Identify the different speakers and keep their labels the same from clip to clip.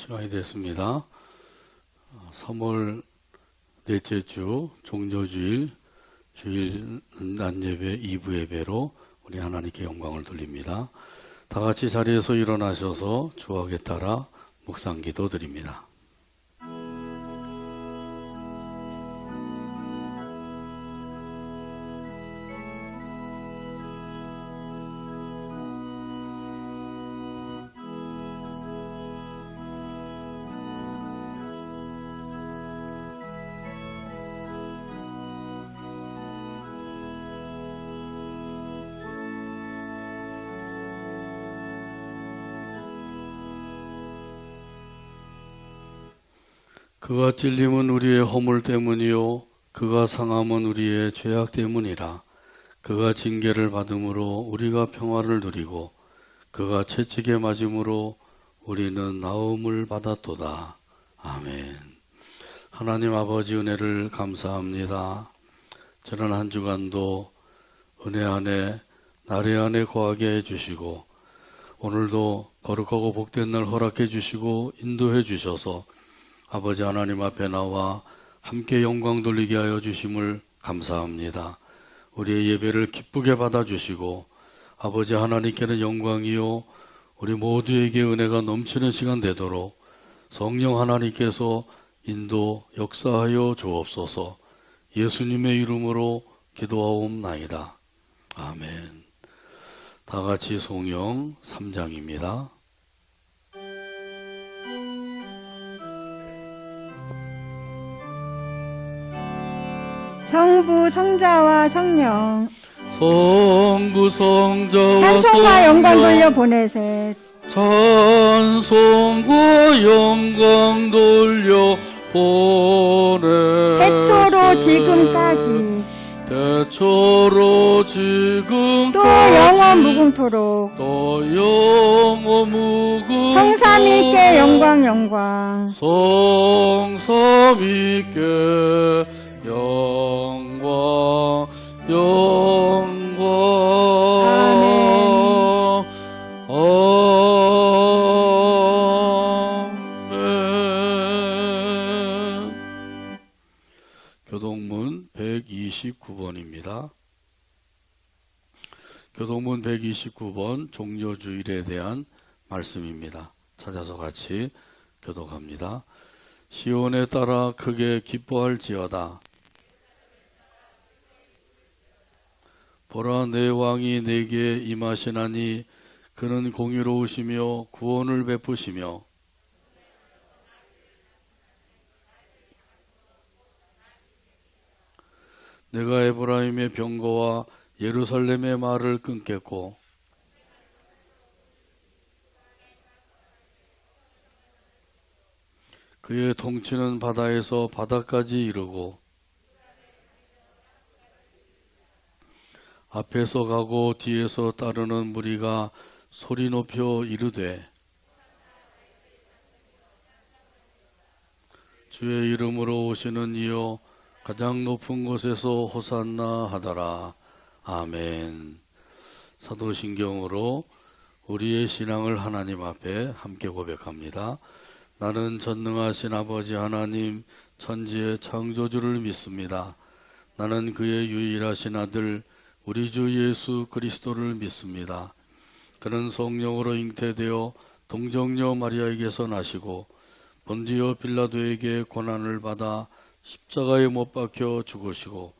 Speaker 1: 시간이 됐습니다. 3월 넷째 주 종료주일 주일 낮예배 2부 예배로 우리 하나님께 영광을 돌립니다. 다 같이 자리에서 일어나셔서 주학에 따라 묵상기도 드립니다. 그가 찔림은 우리의 허물 때문이요 그가 상함은 우리의 죄악 때문이라. 그가 징계를 받음으로 우리가 평화를 누리고 그가 채찍에 맞음으로 우리는 나음을 받았도다. 아멘. 하나님 아버지 은혜를 감사합니다. 지난 한 주간도 은혜 안에 나래 안에 거하게 해주시고 오늘도 거룩하고 복된 날 허락해 주시고 인도해 주셔서 아버지 하나님 앞에 나와 함께 영광 돌리게 하여 주심을 감사합니다. 우리의 예배를 기쁘게 받아주시고 아버지 하나님께는 영광이요 우리 모두에게 은혜가 넘치는 시간 되도록 성령 하나님께서 인도 역사하여 주옵소서. 예수님의 이름으로 기도하옵나이다. 아멘. 다 같이 성령 3장입니다.
Speaker 2: 성부, 성자와 성령
Speaker 1: 성부, 성자와
Speaker 2: 찬송과 영광 돌려 보내세.
Speaker 1: 찬송과 영광 돌려 보내.
Speaker 2: 태초로 지금까지
Speaker 1: 태초로 지금까지
Speaker 2: 또 영원 무궁토록
Speaker 1: 또 영원 무궁토록
Speaker 2: 성삼위께 영광 영광.
Speaker 1: 성삼위께 영광 영광. 아멘. 교동문 129번입니다. 교동문 129번 종료주일에 대한 말씀입니다. 찾아서 같이 교독합니다. 시온에 따라 크게 기뻐할지어다. 보라, 내 왕이 내게 임하시나니 그는 공의로우시며 구원을 베푸시며 내가 에브라임의 병거와 예루살렘의 말을 끊겠고 그의 통치는 바다에서 바다까지 이르고 앞에서 가고 뒤에서 따르는 무리가 소리 높여 이르되 주의 이름으로 오시는 이여 가장 높은 곳에서 호산나 하더라. 아멘. 사도신경으로 우리의 신앙을 하나님 앞에 함께 고백합니다. 나는 전능하신 아버지 하나님 천지의 창조주를 믿습니다. 나는 그의 유일하신 아들 우리 주 예수 그리스도를 믿습니다. 그는 성령으로 잉태되어 동정녀 마리아에게서 나시고 본디오 빌라도에게 고난을 받아 십자가에 못 박혀 죽으시고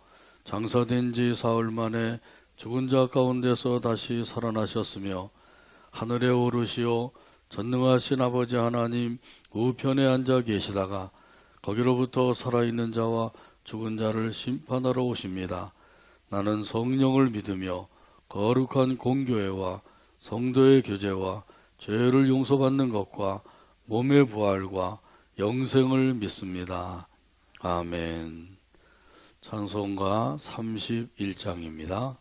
Speaker 1: 장사된 지 사흘 만에 죽은 자 가운데서 다시 살아나셨으며 하늘에 오르시어 전능하신 아버지 하나님 우편에 앉아 계시다가 거기로부터 살아있는 자와 죽은 자를 심판하러 오십니다. 나는 성령을 믿으며 거룩한 공교회와 성도의 교제와 죄를 용서받는 것과 몸의 부활과 영생을 믿습니다. 아멘. 찬송가 31장입니다.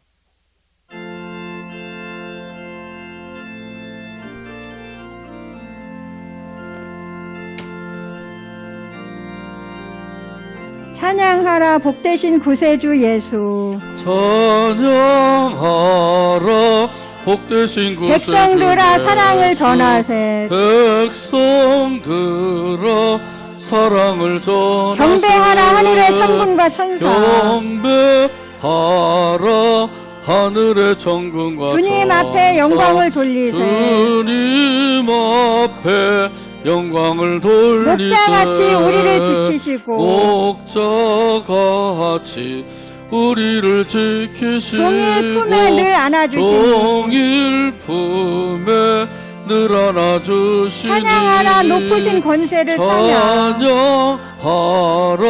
Speaker 2: 찬양하라 복되신 구세주 예수.
Speaker 1: 찬양하라 복되신 구세주의
Speaker 2: 백성들아 사랑을 전하세.
Speaker 1: 백성들아 사랑을 전하세.
Speaker 2: 경배하라 하늘의 천군과 천사.
Speaker 1: 경배하라 하늘의 천군과
Speaker 2: 주님
Speaker 1: 천사.
Speaker 2: 앞에 영광을 돌리세.
Speaker 1: 주님 앞에 영광을 돌리세.
Speaker 2: 목자같이 우리를 지키시고
Speaker 1: 목자같이 우리를 지키시고
Speaker 2: 종일 품에 늘 안아주시니
Speaker 1: 종일 품에 늘 안아주시니
Speaker 2: 찬양하라 높으신 권세를 찬양.
Speaker 1: 찬양하라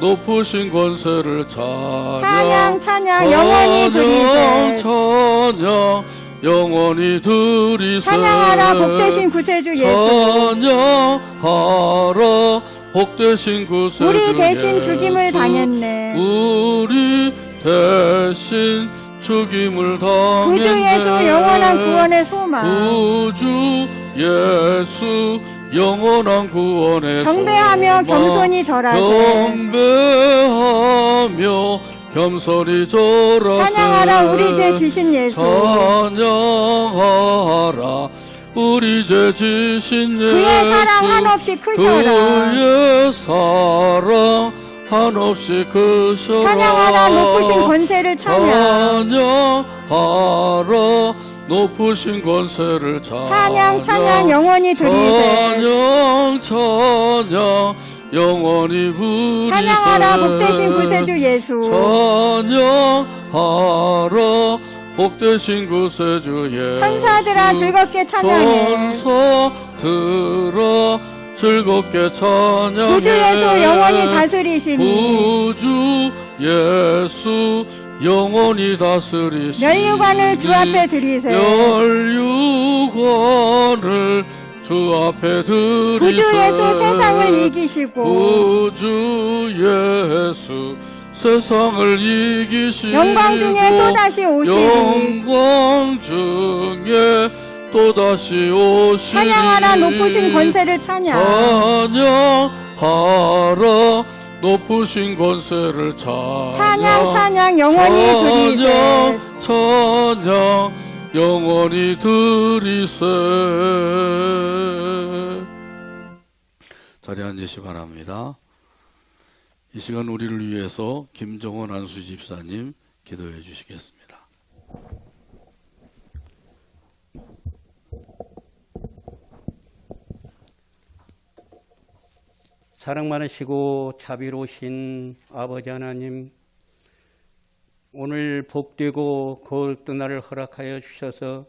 Speaker 1: 높으신 권세를 찬양.
Speaker 2: 찬양 영원히 드리세.
Speaker 1: 찬양 영원히 드리세.
Speaker 2: 찬양하라 복되신 구세주 예수.
Speaker 1: 찬양하라 복되신 구세주
Speaker 2: 우리 대신
Speaker 1: 예수.
Speaker 2: 죽임을 당했네.
Speaker 1: 우리 대신 죽임을 당했네.
Speaker 2: 구주 예수 영원한 구원의 소망.
Speaker 1: 구주 예수 영원한 구원의
Speaker 2: 경배하며
Speaker 1: 소망.
Speaker 2: 겸손히 절하세.
Speaker 1: 경배하며 겸손히 절하세.
Speaker 2: 찬양하라 우리 죄 지신 예수.
Speaker 1: 찬양하라 우리 죄 지신 예수.
Speaker 2: 그의 사랑 한없이 크셔라.
Speaker 1: 그의 사랑 한없이 크셔라.
Speaker 2: 찬양하라 높으신 권세를 찬양.
Speaker 1: 찬양하라 높으신 권세를 찬양.
Speaker 2: 찬양 영원히 드리세.
Speaker 1: 찬양 영원히 부리세.
Speaker 2: 찬양하라 복되신 구세주 예수.
Speaker 1: 찬양하라 복되신 구세주 예수.
Speaker 2: 천사들아 즐겁게 찬양해.
Speaker 1: 천사들아 즐겁게 찬양해.
Speaker 2: 구주 예수 영원히 다스리시니
Speaker 1: 구주 예수 영원히 다스리시니
Speaker 2: 면류관을 주 앞에 드리세.
Speaker 1: 면류관을 주 앞에 드리세.
Speaker 2: 구주 예수 세상을 이기시고
Speaker 1: 구주 예수 세상을 이기시고
Speaker 2: 영광 중에 또다시 오시리.
Speaker 1: 영광 중에 또다시 오시리.
Speaker 2: 찬양하라 높으신 권세를 찬양.
Speaker 1: 찬양하라 높으신 권세를 찬양.
Speaker 2: 찬양 영원히 드리세.
Speaker 1: 찬양 영원히 드리세. 자리에 앉으시 바랍니다. 이 시간 우리를 위해서 김정원 안수 집사님 기도해 주시겠습니다.
Speaker 3: 사랑 많으시고 자비로우신 아버지 하나님, 오늘 복되고 거룩한 날을 허락하여 주셔서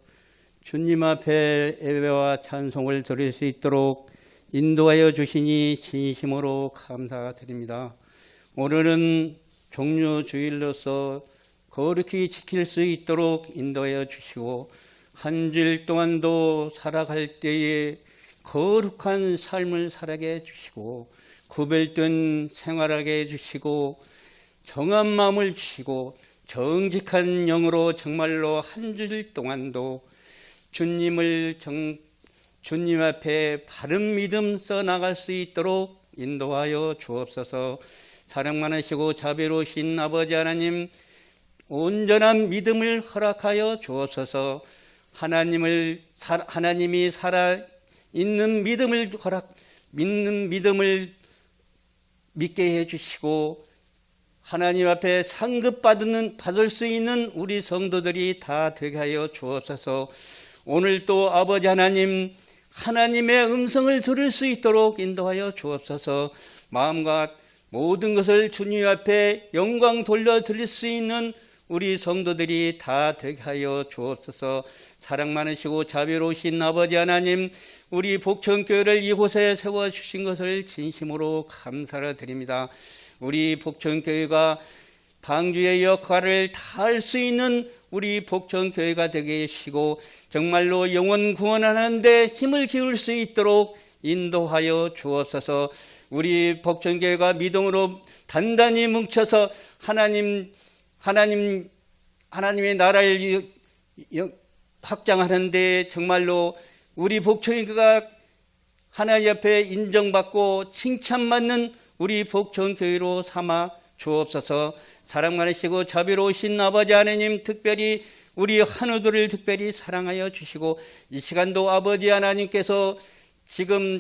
Speaker 3: 주님 앞에 예배와 찬송을 드릴 수 있도록 인도하여 주시니 진심으로 감사드립니다. 오늘은 종료주일로서 거룩히 지킬 수 있도록 인도하여 주시고 한 주일 동안도 살아갈 때에 거룩한 삶을 살아게 해주시고 구별된 생활하게 해주시고 정한 마음을 주시고 정직한 영으로 정말로 한 주일 동안도 주님 앞에 바른 믿음 써나갈 수 있도록 인도하여 주옵소서. 사랑 많으시고 자비로우신 아버지 하나님, 온전한 믿음을 허락하여 주옵소서. 하나님이 살아있는 믿음을 믿는 믿음을 믿게 해주시고 하나님 앞에 받을 수 있는 우리 성도들이 다 되게 하여 주옵소서. 오늘 또 아버지 하나님, 하나님의 음성을 들을 수 있도록 인도하여 주옵소서. 마음과 모든 것을 주님 앞에 영광 돌려드릴 수 있는 우리 성도들이 다 되게 하여 주옵소서. 사랑 많으시고 자비로우신 아버지 하나님, 우리 복천교회를 이곳에 세워주신 것을 진심으로 감사를 드립니다. 우리 복천교회가 방주의 역할을 다할 수 있는 우리 복천교회가 되게 하시고 정말로 영혼 구원하는 데 힘을 기울 수 있도록 인도하여 주옵소서. 우리 복천교회가 믿음으로 단단히 뭉쳐서 하나님의 나라를 확장하는 데 정말로 우리 복천교회가 하나님 앞에 인정받고 칭찬받는 우리 복천교회로 삼아 주옵소서. 사랑 많으시고 자비로우신 아버지 하나님, 특별히 우리 한우들을 특별히 사랑하여 주시고 이 시간도 아버지 하나님께서 지금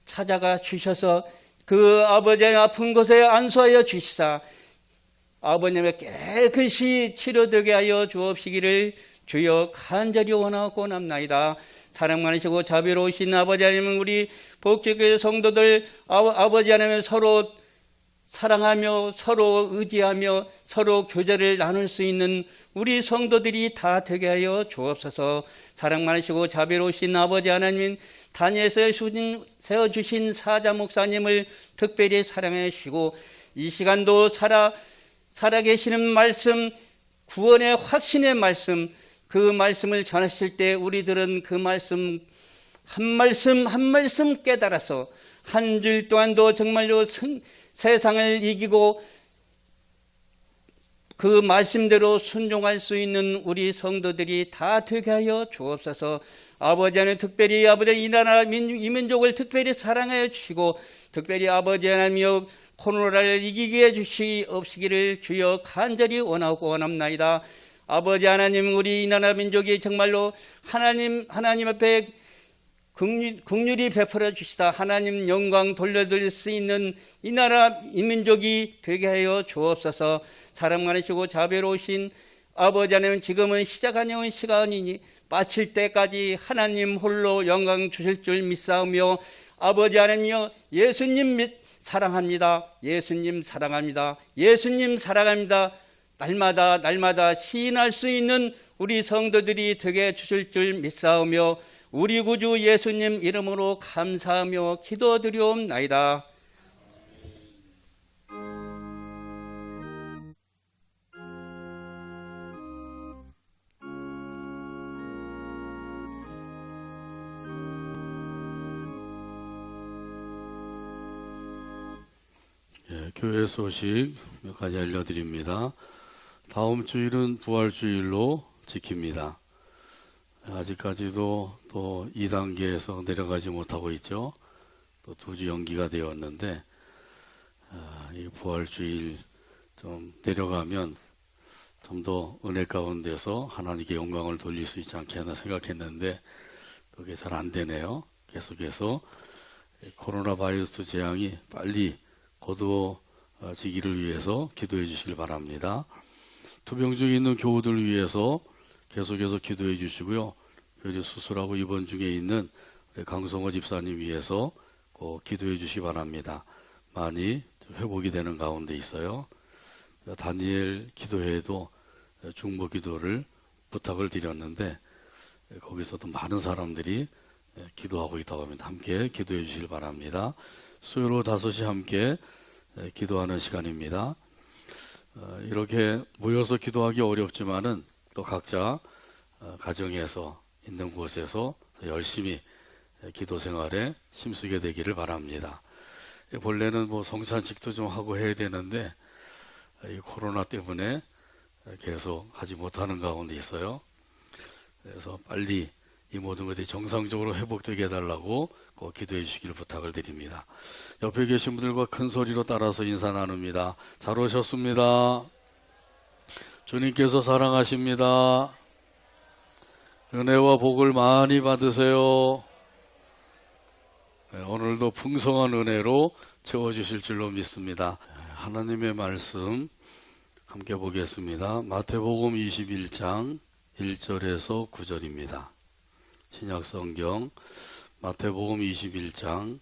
Speaker 3: 찾아가 주셔서 그 아버지의 아픈 곳에 안수하여 주시사 아버님의 깨끗이 치료되게 하여 주옵시기를 주여 간절히 원하고 남나이다. 사랑 많으시고 자비로우신 아버지 하나님, 우리 복지교회 성도들 아버지 하나님 서로 사랑하며 서로 의지하며 서로 교제를 나눌 수 있는 우리 성도들이 다 되게 하여 주옵소서. 사랑 많으시고 자비로우신 아버지 하나님, 단위에서 세워주신 사자 목사님을 특별히 사랑해 주시고 이 시간도 살아계시는 말씀, 구원의 확신의 말씀, 그 말씀을 전하실 때 우리들은 그 말씀 한 말씀 깨달아서 한 주일 동안도 정말로 세상을 이기고 그 말씀대로 순종할 수 있는 우리 성도들이 다 되게 하여 주옵소서. 아버지 하나님, 특별히 아버지 이 나라 이 민족을 특별히 사랑하여 주시고 특별히 아버지 하나님이여 코로나를 이기게 해 주시옵시기를 주여 간절히 원하고 원합나이다. 아버지 하나님, 우리 이 나라 민족이 정말로 하나님 앞에 긍휼히 베풀어 주시다 하나님 영광 돌려드릴 수 있는 이 나라 이 민족이 되게 하여 주옵소서. 사랑 많으시고 자비로우신 아버지 하나님, 지금은 시작하는 시간이니 마칠 때까지 하나님 홀로 영광 주실 줄 믿사오며 아버지 하나님이여 예수님 사랑합니다. 예수님 사랑합니다. 예수님 사랑합니다. 날마다 시인할 수 있는 우리 성도들이 되게 주실 줄 믿사오며 우리 구주 예수님 이름으로 감사하며 기도드리옵나이다.
Speaker 1: 교회 소식 몇 가지 알려드립니다. 다음 주일은 부활주일로 지킵니다. 아직까지도 또 2단계에서 내려가지 못하고 있죠. 또 2주 연기가 되었는데 이 부활주일 좀 내려가면 좀 더 은혜 가운데서 하나님께 영광을 돌릴 수 있지 않겠나 생각했는데 그게 잘 안 되네요. 계속해서 코로나 바이러스 재앙이 빨리 거두어지기를 위해서 기도해 주시길 바랍니다. 투병 중에 있는 교우들 위해서 계속해서 기도해 주시고요. 요즘 수술하고 입원 중에 있는 강성호 집사님 위해서 꼭 기도해 주시기 바랍니다. 많이 회복이 되는 가운데 있어요. 다니엘 기도회에도 중보 기도를 부탁을 드렸는데 거기서도 많은 사람들이 기도하고 있다고 합니다. 함께 기도해 주시길 바랍니다. 수요일 오후 5시 함께 기도하는 시간입니다. 이렇게 모여서 기도하기 어렵지만은 또 각자 가정에서 있는 곳에서 열심히 기도 생활에 힘쓰게 되기를 바랍니다. 본래는 성찬식도 좀 하고 해야 되는데 이 코로나 때문에 계속 하지 못하는 가운데 있어요. 그래서 빨리 이 모든 것이 정상적으로 회복되게 해달라고 꼭 기도해 주시기를 부탁을 드립니다. 옆에 계신 분들과 큰 소리로 따라서 인사 나눕니다. 잘 오셨습니다. 주님께서 사랑하십니다. 은혜와 복을 많이 받으세요. 오늘도 풍성한 은혜로 채워주실 줄로 믿습니다. 하나님의 말씀 함께 보겠습니다. 마태복음 21장 1절에서 9절입니다. 신약성경 마태복음 21장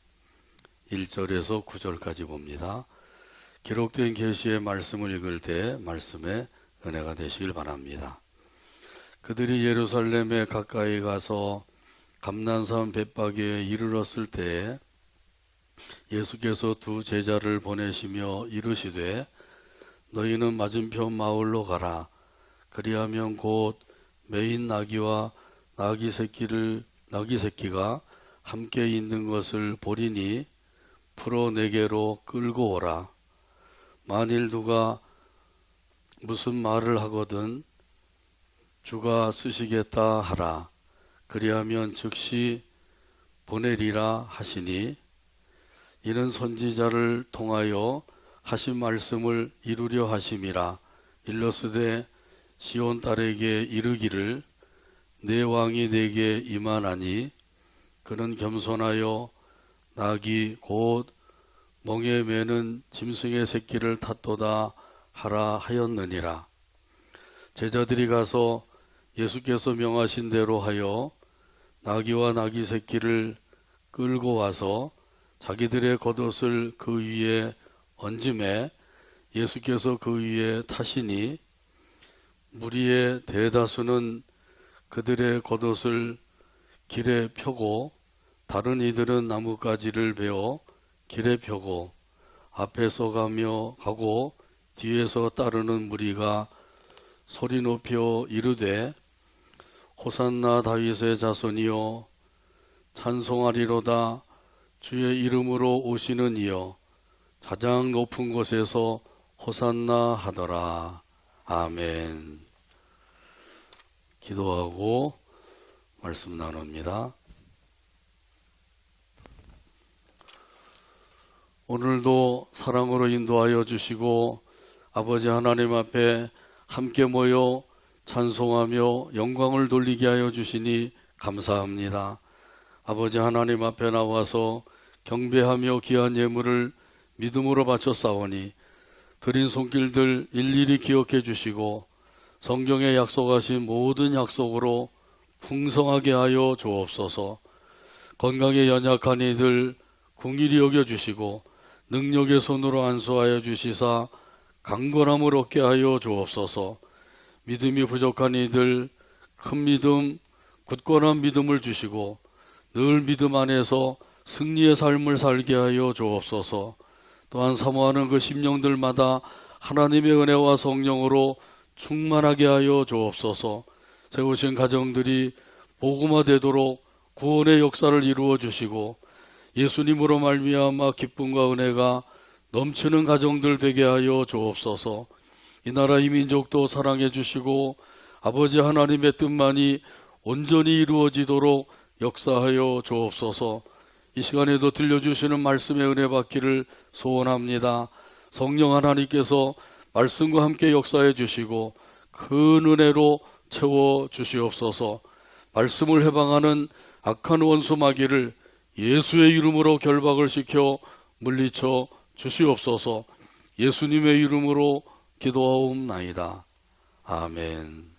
Speaker 1: 1절에서 9절까지 봅니다. 기록된 계시의 말씀을 읽을 때 말씀에 은혜가 되시길 바랍니다. 그들이 예루살렘에 가까이 가서 감난산 벳박에 이르렀을 때에 예수께서 2 제자를 보내시며 이르시되 너희는 맞은편 마을로 가라. 그리하면 곧 매인 나귀와 나귀 새끼가 함께 있는 것을 보리니 풀어 내게로 끌고 오라. 만일 누가 무슨 말을 하거든 주가 쓰시겠다 하라. 그리하면 즉시 보내리라 하시니 이는 선지자를 통하여 하신 말씀을 이루려 하심이라. 일러스되 시온 딸에게 이르기를 내 왕이 내게 임하나니 그는 겸손하여 낙이 곧 멍에 매는 짐승의 새끼를 탔도다 하라 하였느니라. 제자들이 가서 예수께서 명하신 대로 하여 나귀와 나귀 새끼를 끌고 와서 자기들의 겉옷을 그 위에 얹음에 예수께서 그 위에 타시니 무리의 대다수는 그들의 겉옷을 길에 펴고 다른 이들은 나뭇가지를 베어 길에 펴고 앞에서 가고 뒤에서 따르는 무리가 소리 높여 이르되 호산나 다윗의 자손이여 찬송하리로다 주의 이름으로 오시는 이여 가장 높은 곳에서 호산나 하더라. 아멘. 기도하고 말씀 나눕니다. 오늘도 사랑으로 인도하여 주시고 아버지 하나님 앞에 함께 모여 찬송하며 영광을 돌리게 하여 주시니 감사합니다. 아버지 하나님 앞에 나와서 경배하며 귀한 예물을 믿음으로 바쳐 싸우니 드린 손길들 일일이 기억해 주시고 성경에 약속하신 모든 약속으로 풍성하게 하여 주옵소서. 건강에 연약한 이들 긍휼히 여겨 주시고 능력의 손으로 안수하여 주시사 강건함을 얻게 하여 주옵소서. 믿음이 부족한 이들 큰 믿음, 굳건한 믿음을 주시고 늘 믿음 안에서 승리의 삶을 살게 하여 주옵소서. 또한 사모하는 그 심령들마다 하나님의 은혜와 성령으로 충만하게 하여 주옵소서. 세우신 가정들이 복음화되도록 구원의 역사를 이루어 주시고 예수님으로 말미암아 기쁨과 은혜가 넘치는 가정들 되게 하여 주옵소서. 이 나라 이 민족도 사랑해 주시고 아버지 하나님의 뜻만이 온전히 이루어지도록 역사하여 주옵소서. 이 시간에도 들려주시는 말씀의 은혜 받기를 소원합니다. 성령 하나님께서 말씀과 함께 역사해 주시고 큰 은혜로 채워 주시옵소서. 말씀을 해방하는 악한 원수 마귀를 예수의 이름으로 결박을 시켜 물리쳐 주시옵소서. 예수님의 이름으로 기도하옵나이다. 아멘.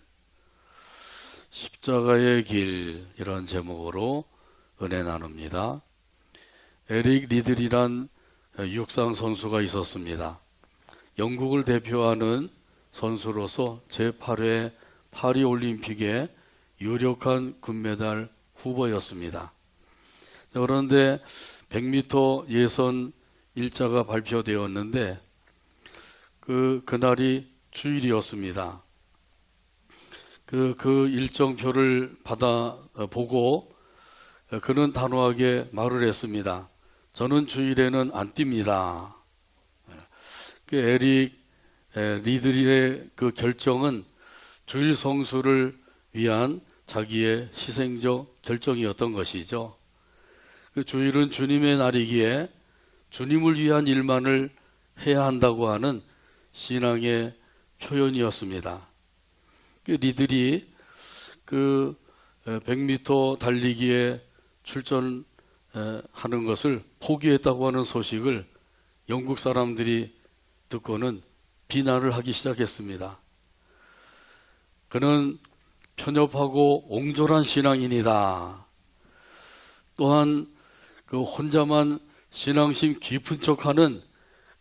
Speaker 1: 십자가의 길, 이런 제목으로 은혜 나눕니다. 에릭 리들이란 육상 선수가 있었습니다. 영국을 대표하는 선수로서 제8회 파리올림픽에 유력한 금메달 후보였습니다. 그런데 100m 예선 일자가 발표되었는데 그날이 주일이었습니다. 그 일정표를 보고 그는 단호하게 말을 했습니다. 저는 주일에는 안 뜁니다. 그 에릭 리들의 그 결정은 주일 성수를 위한 자기의 희생적 결정이었던 것이죠. 그 주일은 주님의 날이기에 주님을 위한 일만을 해야 한다고 하는 신앙의 표현이었습니다. 그 리들이 그 100m 달리기에 출전하는 것을 포기했다고 하는 소식을 영국 사람들이 듣고는 비난을 하기 시작했습니다. 그는 편협하고 옹졸한 신앙인이다. 또한 그 혼자만 신앙심 깊은 척하는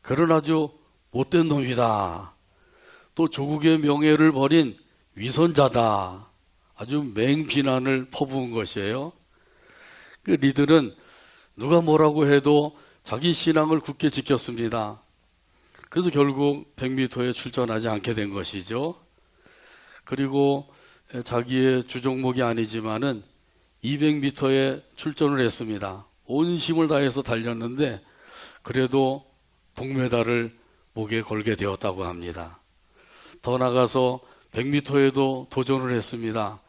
Speaker 1: 그런 아주 못된 놈이다. 또 조국의 명예를 버린 위선자다. 아주 맹비난을 퍼부은 것이에요. 그 리들은 누가 뭐라고 해도 자기 신앙을 굳게 지켰습니다. 그래서 결국 100m에 출전하지 않게 된 것이죠. 그리고 자기의 주종목이 아니지만은 200m에 출전을 했습니다. 온 힘을 다해서 달렸는데 그래도 동메달을 목에 걸게 되었다고 합니다. 더 나가서 100m에도 도전을 했습니다.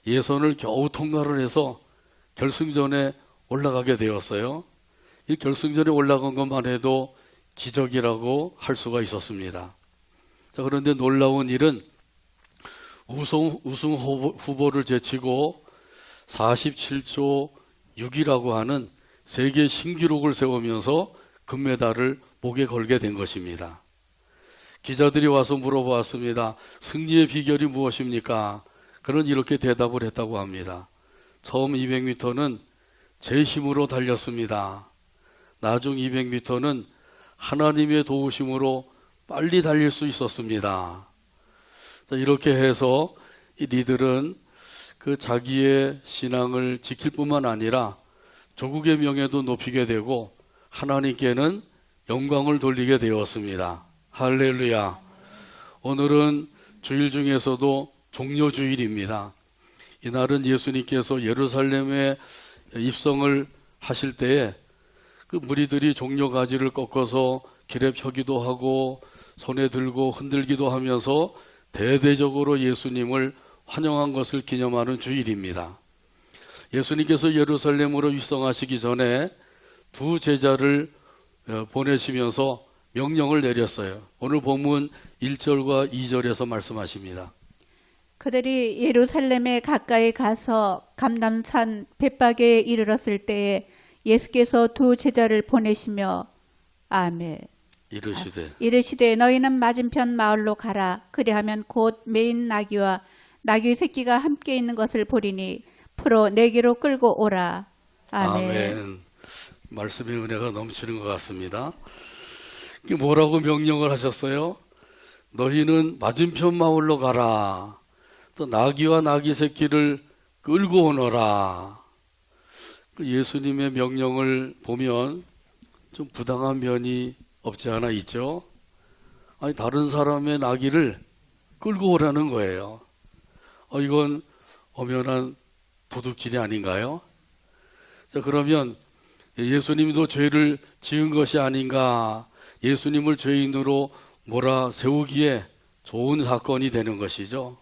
Speaker 1: 예선을 겨우 통과를 해서 결승전에 올라가게 되었어요. 이 결승전에 올라간 것만 해도 기적이라고 할 수가 있었습니다. 자, 그런데 놀라운 일은 우승 후보를 제치고 47조 6이라고 하는 세계 신기록을 세우면서 금메달을 목에 걸게 된 것입니다. 기자들이 와서 물어보았습니다. 승리의 비결이 무엇입니까? 그는 이렇게 대답을 했다고 합니다. 처음 200m는 제 힘으로 달렸습니다. 나중 200m는 하나님의 도우심으로 빨리 달릴 수 있었습니다. 이렇게 해서 이 리들은 그 자기의 신앙을 지킬 뿐만 아니라 조국의 명예도 높이게 되고 하나님께는 영광을 돌리게 되었습니다. 할렐루야. 오늘은 주일 중에서도 종려주일입니다. 이날은 예수님께서 예루살렘에 입성을 하실 때에 그 무리들이 종려가지를 꺾어서 길에 펴기도 하고 손에 들고 흔들기도 하면서 대대적으로 예수님을 환영한 것을 기념하는 주일입니다. 예수님께서 예루살렘으로 입성하시기 전에 두 제자를 보내시면서 명령을 내렸어요. 오늘 본문 1절과 2절에서 말씀하십니다.
Speaker 4: 그들이 예루살렘에 가까이 가서 감람산 벳박에 이르렀을 때에 예수께서 두 제자를 보내시며 아멘. 이르시되 너희는 맞은편 마을로 가라. 그리하면 곧 메인 나귀와 나귀 새끼가 함께 있는 것을 보리니 풀어 내게로 끌고 오라. 아멘.
Speaker 1: 아멘. 말씀의 은혜가 넘치는 것 같습니다. 이게 뭐라고 명령을 하셨어요? 너희는 맞은편 마을로 가라. 또 나귀와 나귀 새끼를 끌고 오너라. 그 예수님의 명령을 보면 좀 부당한 면이 없지 않아 있죠. 아니 다른 사람의 나귀를 끌고 오라는 거예요. 이건 엄연한 도둑질이 아닌가요? 자, 그러면 예수님도 죄를 지은 것이 아닌가, 예수님을 죄인으로 몰아세우기에 좋은 사건이 되는 것이죠.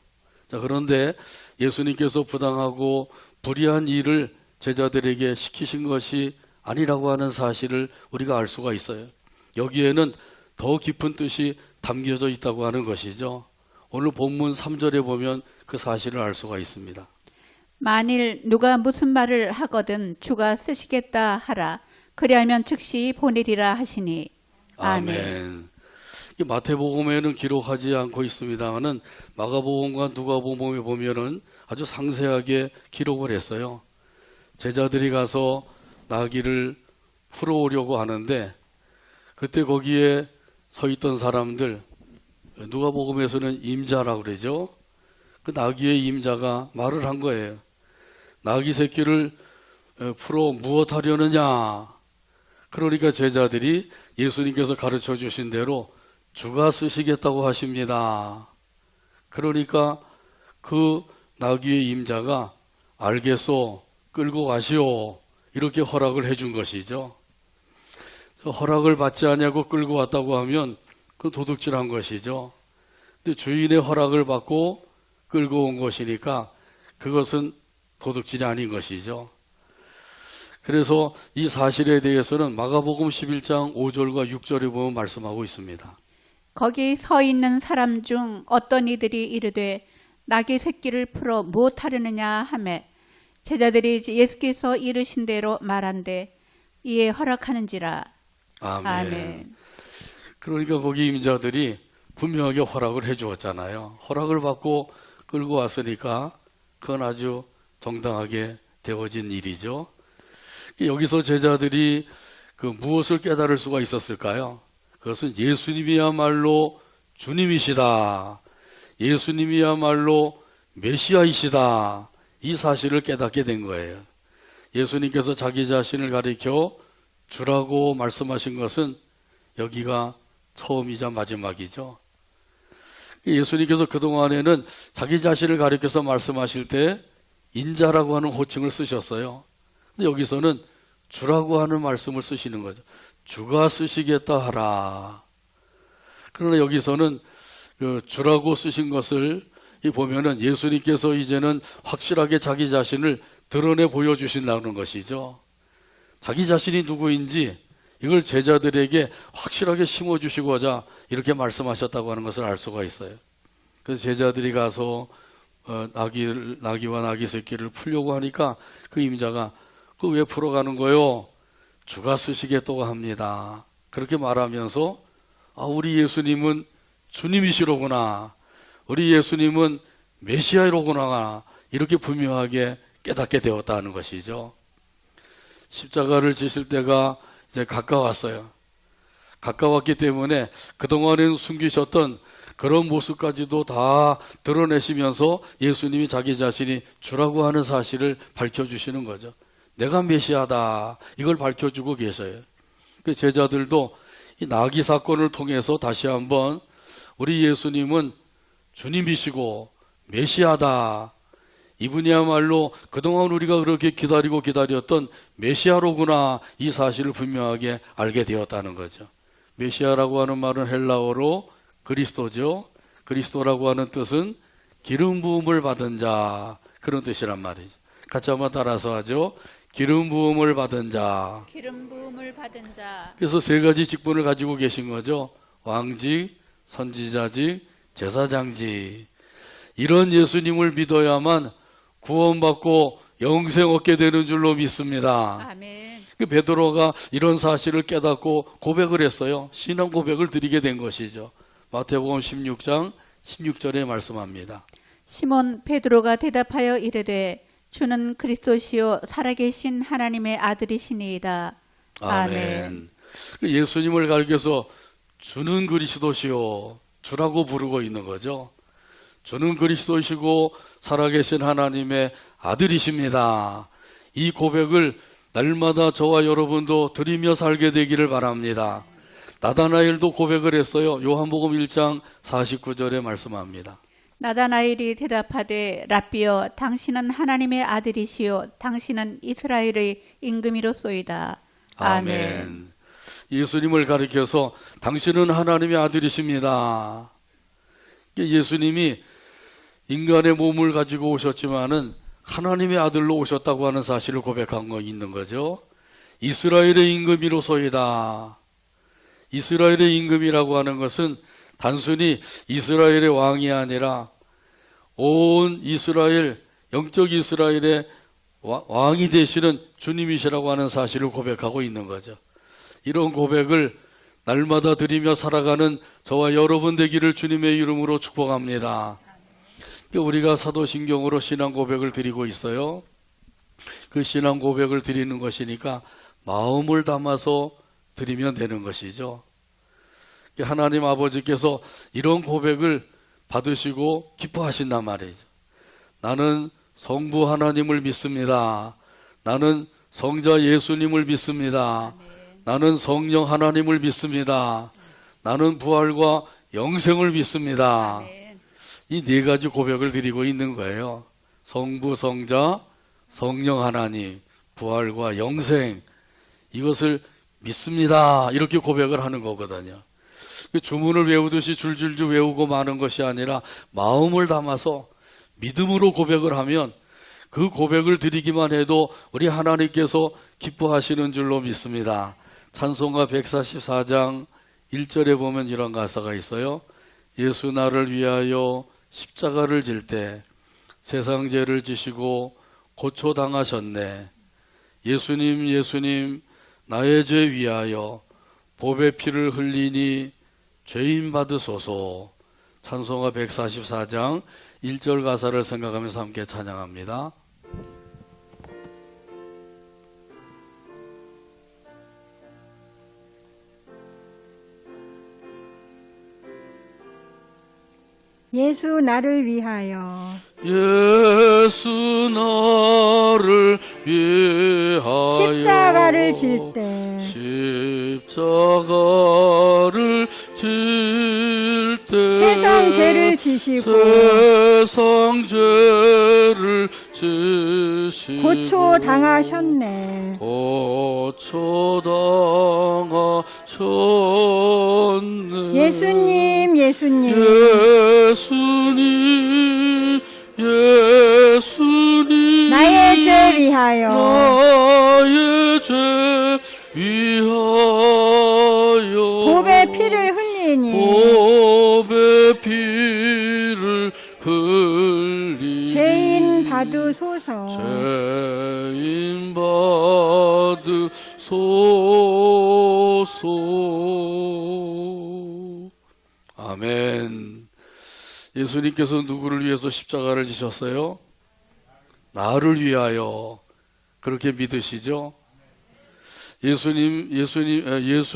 Speaker 1: 자, 그런데 예수님께서 부당하고 불의한 일을 제자들에게 시키신 것이 아니라고 하는 사실을 우리가 알 수가 있어요. 여기에는 더 깊은 뜻이 담겨져 있다고 하는 것이죠. 오늘 본문 3절에 보면 그 사실을 알 수가 있습니다.
Speaker 4: 만일 누가 무슨 말을 하거든 주가 쓰시겠다 하라. 그리하면 즉시 보내리라 하시니 아멘.
Speaker 1: 마태복음에는 기록하지 않고 있습니다만은 마가복음과 누가복음에 보면은 아주 상세하게 기록을 했어요. 제자들이 가서 나귀를 풀어오려고 하는데 그때 거기에 서 있던 사람들, 누가복음에서는 임자라고 그러죠. 그 나귀의 임자가 말을 한 거예요. 나귀 새끼를 풀어 무엇하려느냐. 그러니까 제자들이 예수님께서 가르쳐 주신 대로 주가 쓰시겠다고 하십니다. 그러니까 그 나귀의 임자가 알겠소, 끌고 가시오, 이렇게 허락을 해준 것이죠. 허락을 받지 않냐고 끌고 왔다고 하면 그 도둑질한 것이죠. 근데 주인의 허락을 받고 끌고 온 것이니까 그것은 도둑질이 아닌 것이죠. 그래서 이 사실에 대해서는 마가복음 11장 5절과 6절에 보면 말씀하고 있습니다.
Speaker 4: 거기 서 있는 사람 중 어떤 이들이 이르되 나귀 새끼를 풀어 무엇하려느냐 하매 제자들이 예수께서 이르신 대로 말한대 이에 허락하는지라.
Speaker 1: 아멘.
Speaker 4: 아멘.
Speaker 1: 그러니까 거기 임자들이 분명하게 허락을 해 주었잖아요. 허락을 받고 끌고 왔으니까 그건 아주 정당하게 되어진 일이죠. 여기서 제자들이 그 무엇을 깨달을 수가 있었을까요? 그것은 예수님이야말로 주님이시다. 예수님이야말로 메시아이시다. 이 사실을 깨닫게 된 거예요. 예수님께서 자기 자신을 가리켜 주라고 말씀하신 것은 여기가 처음이자 마지막이죠. 예수님께서 그동안에는 자기 자신을 가리켜서 말씀하실 때 인자라고 하는 호칭을 쓰셨어요. 근데 여기서는 주라고 하는 말씀을 쓰시는 거죠. 주가 쓰시겠다 하라. 그러나 여기서는 그 주라고 쓰신 것을 보면은 예수님께서 이제는 확실하게 자기 자신을 드러내 보여주신다는 것이죠. 자기 자신이 누구인지 이걸 제자들에게 확실하게 심어주시고자 이렇게 말씀하셨다고 하는 것을 알 수가 있어요. 그래서 제자들이 가서 나귀와 나귀 새끼를 풀려고 하니까 그 임자가 그 왜 풀어가는 거요? 주가 쓰시겠다고 합니다. 그렇게 말하면서 우리 예수님은 주님이시로구나. 우리 예수님은 메시아로구나. 이렇게 분명하게 깨닫게 되었다는 것이죠. 십자가를 지실 때가 이제 가까웠어요. 가까웠기 때문에 그동안에는 숨기셨던 그런 모습까지도 다 드러내시면서 예수님이 자기 자신이 주라고 하는 사실을 밝혀주시는 거죠. 내가 메시아다. 이걸 밝혀주고 계셔요. 그 제자들도 이 나귀 사건을 통해서 다시 한번 우리 예수님은 주님이시고 메시아다. 이분이야말로 그동안 우리가 그렇게 기다렸던 메시아로구나. 이 사실을 분명하게 알게 되었다는 거죠. 메시아라고 하는 말은 헬라어로 그리스도죠. 그리스도라고 하는 뜻은 기름 부음을 받은 자, 그런 뜻이란 말이죠. 같이 한번 따라서 하죠. 기름 부음을 받은 자.
Speaker 4: 기름 부음을 받은 자.
Speaker 1: 그래서 세 가지 직분을 가지고 계신 거죠. 왕직, 선지자직, 제사장직. 이런 예수님을 믿어야만 구원받고 영생 얻게 되는 줄로 믿습니다.
Speaker 4: 아멘.
Speaker 1: 그 베드로가 이런 사실을 깨닫고 고백을 했어요. 신앙 고백을 드리게 된 것이죠. 마태복음 16장 16절에 말씀합니다.
Speaker 4: 시몬 베드로가 대답하여 이르되 주는 그리스도시요 살아계신 하나님의 아들이시니이다. 아멘.
Speaker 1: 예수님을 가리켜서 주는 그리스도시요, 주라고 부르고 있는 거죠. 주는 그리스도시고 살아계신 하나님의 아들이십니다. 이 고백을 날마다 저와 여러분도 드리며 살게 되기를 바랍니다. 나다나엘도 고백을 했어요. 요한복음 1장 49절에 말씀합니다.
Speaker 4: 나다나엘이 대답하되 랍비여 당신은 하나님의 아들이시요 당신은 이스라엘의 임금이로소이다. 아멘.
Speaker 1: 예수님을 가리켜서 당신은 하나님의 아들이십니다. 예수님이 인간의 몸을 가지고 오셨지만은 하나님의 아들로 오셨다고 하는 사실을 고백한 거 있는 거죠. 이스라엘의 임금이로소이다. 이스라엘의 임금이라고 하는 것은 단순히 이스라엘의 왕이 아니라 온 이스라엘, 영적 이스라엘의 왕이 되시는 주님이시라고 하는 사실을 고백하고 있는 거죠. 이런 고백을 날마다 드리며 살아가는 저와 여러분 되기를 주님의 이름으로 축복합니다. 우리가 사도신경으로 신앙 고백을 드리고 있어요. 그 신앙 고백을 드리는 것이니까 마음을 담아서 드리면 되는 것이죠. 하나님 아버지께서 이런 고백을 받으시고 기뻐하신단 말이죠. 나는 성부 하나님을 믿습니다. 나는 성자 예수님을 믿습니다. 나는 성령 하나님을 믿습니다. 나는 부활과 영생을 믿습니다. 이 네 가지 고백을 드리고 있는 거예요. 성부, 성자, 성령 하나님, 부활과 영생, 이것을 믿습니다. 이렇게 고백을 하는 거거든요. 주문을 외우듯이 줄줄줄 외우고 마는 것이 아니라 마음을 담아서 믿음으로 고백을 하면 그 고백을 드리기만 해도 우리 하나님께서 기뻐하시는 줄로 믿습니다. 찬송가 144장 1절에 보면 이런 가사가 있어요. 예수 나를 위하여 십자가를 질 때 세상 죄를 지시고 고초당하셨네. 예수님 예수님 나의 죄 위하여 보배 피를 흘리니 죄인 받으소서. 찬송가 144장 1절 가사를 생각하면서 함께 찬양합니다.
Speaker 2: 예수 나를 위하여
Speaker 1: 예수 나를 위하여
Speaker 2: 십자가를 질 때
Speaker 1: 십자가를 질 때
Speaker 2: 세상 죄를 지시고
Speaker 1: 세상 죄를 지시고
Speaker 2: 고초 당하셨네.
Speaker 1: 고초 당하셨네.
Speaker 2: 예수님 예수님
Speaker 1: 예수님 예수님
Speaker 2: 나의 죄 위하여
Speaker 1: 나의 죄 위하여
Speaker 2: 보배 피를 흘리니
Speaker 1: 보배 피를 흘리니
Speaker 2: 받으소서.
Speaker 1: 죄인 받으소서. 아멘. 예수님께서 누구를 위해서 십자가를 지셨어요? 나를 위하여. 그렇게 믿으시죠? 예수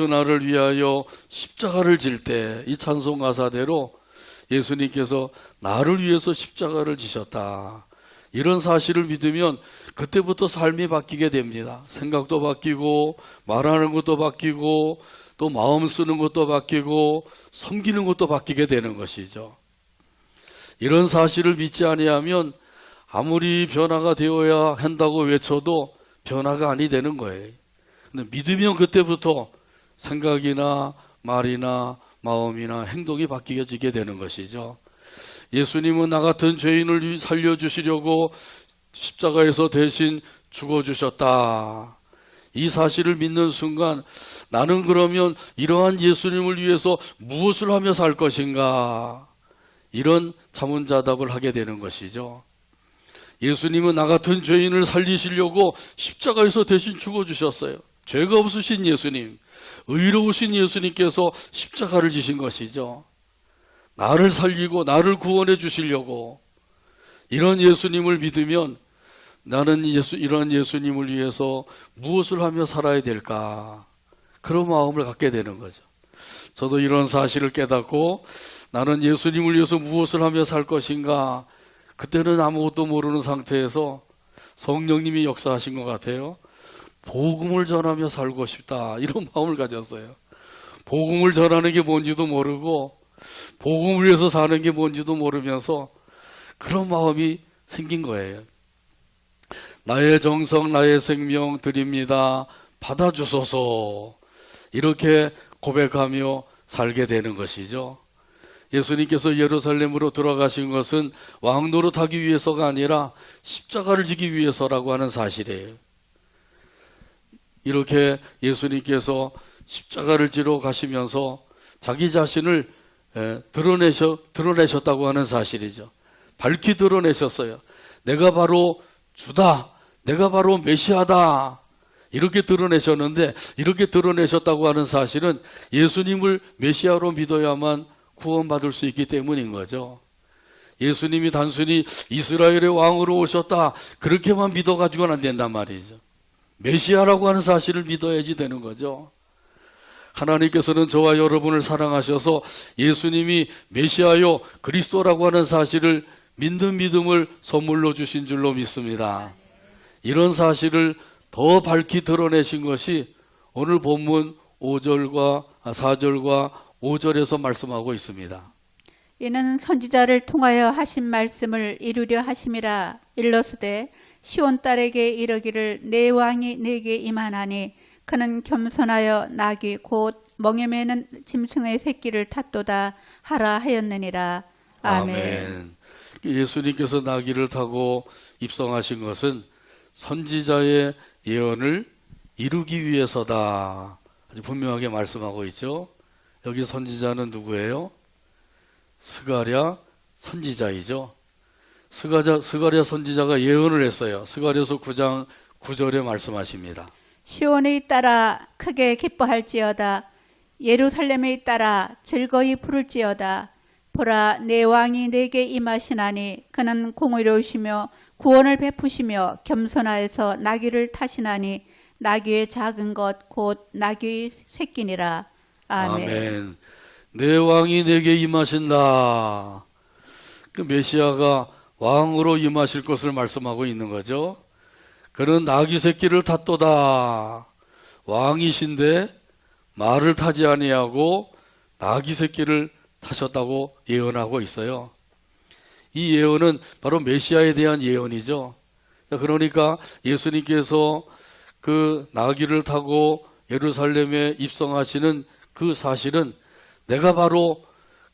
Speaker 1: 나를 위하여 십자가를 질 때 이 찬송 가사대로 예수님께서 나를 위해서 십자가를 지셨다. 이런 사실을 믿으면 그때부터 삶이 바뀌게 됩니다. 생각도 바뀌고 말하는 것도 바뀌고 또 마음 쓰는 것도 바뀌고 섬기는 것도 바뀌게 되는 것이죠. 이런 사실을 믿지 아니하면 아무리 변화가 되어야 한다고 외쳐도 변화가 아니 되는 거예요. 근데 믿으면 그때부터 생각이나 말이나 마음이나 행동이 바뀌어지게 되는 것이죠. 예수님은 나 같은 죄인을 살려주시려고 십자가에서 대신 죽어주셨다. 이 사실을 믿는 순간 나는 그러면 이러한 예수님을 위해서 무엇을 하며 살 것인가? 이런 자문자답을 하게 되는 것이죠. 예수님은 나 같은 죄인을 살리시려고 십자가에서 대신 죽어주셨어요. 죄가 없으신 예수님, 의로우신 예수님께서 십자가를 지신 것이죠. 나를 살리고 나를 구원해 주시려고. 이런 예수님을 믿으면 나는 이런 예수님을 위해서 무엇을 하며 살아야 될까? 그런 마음을 갖게 되는 거죠. 저도 이런 사실을 깨닫고 나는 예수님을 위해서 무엇을 하며 살 것인가? 그때는 아무것도 모르는 상태에서 성령님이 역사하신 것 같아요. 복음을 전하며 살고 싶다. 이런 마음을 가졌어요. 복음을 전하는 게 뭔지도 모르고 복음을 위해서 사는 게 뭔지도 모르면서 그런 마음이 생긴 거예요. 나의 정성, 나의 생명 드립니다. 받아주소서. 이렇게 고백하며 살게 되는 것이죠. 예수님께서 예루살렘으로 들어가신 것은 왕 노릇하기 위해서가 아니라 십자가를 지기 위해서라고 하는 사실이에요. 이렇게 예수님께서 십자가를 지러 가시면서 자기 자신을 드러내셨다고 하는 사실이죠. 밝히 드러내셨어요. 내가 바로 주다. 내가 바로 메시아다. 이렇게 드러내셨는데 이렇게 드러내셨다고 하는 사실은 예수님을 메시아로 믿어야만 구원받을 수 있기 때문인 거죠. 예수님이 단순히 이스라엘의 왕으로 오셨다. 그렇게만 믿어가지고는 안 된단 말이죠. 메시아라고 하는 사실을 믿어야지 되는 거죠. 하나님께서는 저와 여러분을 사랑하셔서 예수님이 메시아요 그리스도라고 하는 사실을 믿는 믿음을 선물로 주신 줄로 믿습니다. 이런 사실을 더 밝히 드러내신 것이 오늘 본문 5절과 4절과 5절에서 말씀하고 있습니다.
Speaker 4: 이는 선지자를 통하여 하신 말씀을 이루려 하심이라. 일러스되 시온 딸에게 이르기를 내 왕이 내게 임하나니 그는 겸손하여 나귀 곧 멍에 매는 짐승의 새끼를 탔도다 하라 하였느니라. 아멘.
Speaker 1: 예수님께서 나귀를 타고 입성하신 것은 선지자의 예언을 이루기 위해서다. 아주 분명하게 말씀하고 있죠. 여기 선지자는 누구예요? 스가랴 선지자이죠. 스가랴 선지자가 예언을 했어요. 스가랴서 9장 9절에 말씀하십니다.
Speaker 4: 시온에 따라 크게 기뻐할지어다. 예루살렘에 따라 즐거이 부를지어다. 보라, 내 왕이 내게 임하시나니 그는 공의로우시며 구원을 베푸시며 겸손하여서 나귀를 타시나니 나귀의 작은 것 곧 나귀의 새끼니라. 아멘.
Speaker 1: 아멘. 내 왕이 내게 임하신다. 그 메시아가 왕으로 임하실 것을 말씀하고 있는 거죠. 그는 나귀 새끼를 탔도다. 왕이신데 말을 타지 아니하고 나귀 새끼를 타셨다고 예언하고 있어요. 이 예언은 바로 메시아에 대한 예언이죠. 그러니까 예수님께서 그 나귀를 타고 예루살렘에 입성하시는 그 사실은 내가 바로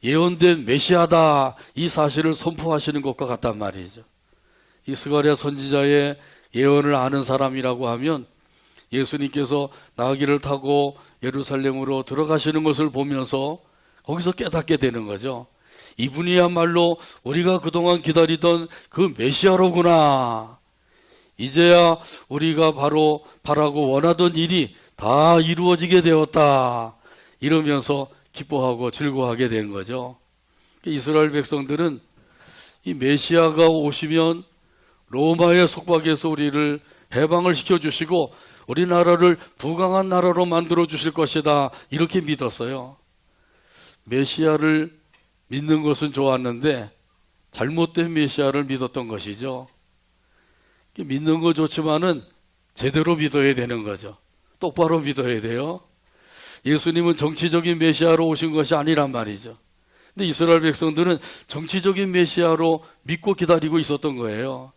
Speaker 1: 예언된 메시아다. 이 사실을 선포하시는 것과 같단 말이죠. 이 스가랴 선지자의 예언을 아는 사람이라고 하면 예수님께서 나귀를 타고 예루살렘으로 들어가시는 것을 보면서 거기서 깨닫게 되는 거죠. 이분이야말로 우리가 그동안 기다리던 그 메시아로구나. 이제야 우리가 바로 바라고 원하던 일이 다 이루어지게 되었다. 이러면서 기뻐하고 즐거워하게 된 거죠. 이스라엘 백성들은 이 메시아가 오시면 로마의 속박에서 우리를 해방을 시켜주시고 우리나라를 부강한 나라로 만들어 주실 것이다. 이렇게 믿었어요. 메시아를 믿는 것은 좋았는데 잘못된 메시아를 믿었던 것이죠. 믿는 거 좋지만은 제대로 믿어야 되는 거죠. 똑바로 믿어야 돼요. 예수님은 정치적인 메시아로 오신 것이 아니란 말이죠. 근데 이스라엘 백성들은 정치적인 메시아로 믿고 기다리고 있었던 거예요.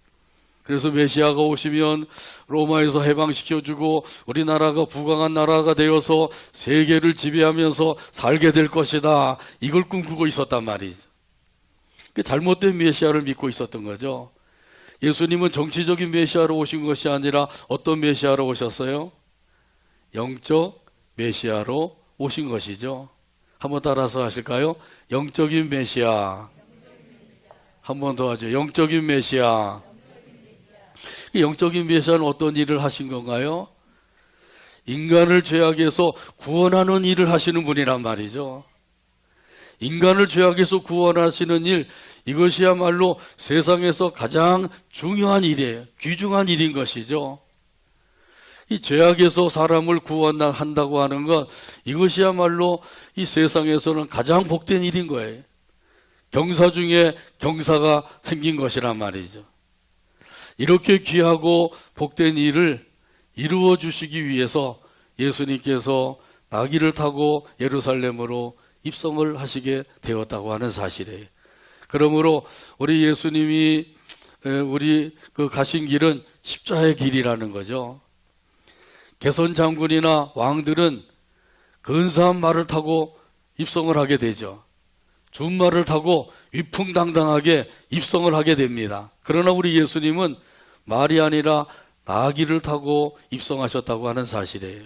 Speaker 1: 그래서 메시아가 오시면 로마에서 해방시켜주고 우리나라가 부강한 나라가 되어서 세계를 지배하면서 살게 될 것이다. 이걸 꿈꾸고 있었단 말이죠. 잘못된 메시아를 믿고 있었던 거죠. 예수님은 정치적인 메시아로 오신 것이 아니라 어떤 메시아로 오셨어요? 영적 메시아로 오신 것이죠. 한번 따라서 하실까요? 영적인 메시아. 한 번 더 하죠. 영적인 메시아. 영적인 메시아는 어떤 일을 하신 건가요? 인간을 죄악에서 구원하는 일을 하시는 분이란 말이죠. 인간을 죄악에서 구원하시는 일, 이것이야말로 세상에서 가장 중요한 일이에요. 귀중한 일인 것이죠. 이 죄악에서 사람을 구원한다고 하는 것, 이것이야말로 이 세상에서는 가장 복된 일인 거예요. 경사 중에 경사가 생긴 것이란 말이죠. 이렇게 귀하고 복된 일을 이루어 주시기 위해서 예수님께서 나귀를 타고 예루살렘으로 입성을 하시게 되었다고 하는 사실이에요. 그러므로 우리 예수님이 우리 그 가신 길은 십자의 길이라는 거죠. 개선 장군이나 왕들은 근사한 말을 타고 입성을 하게 되죠. 준말을 타고 위풍당당하게 입성을 하게 됩니다. 그러나 우리 예수님은 말이 아니라 나귀를 타고 입성하셨다고 하는 사실이에요.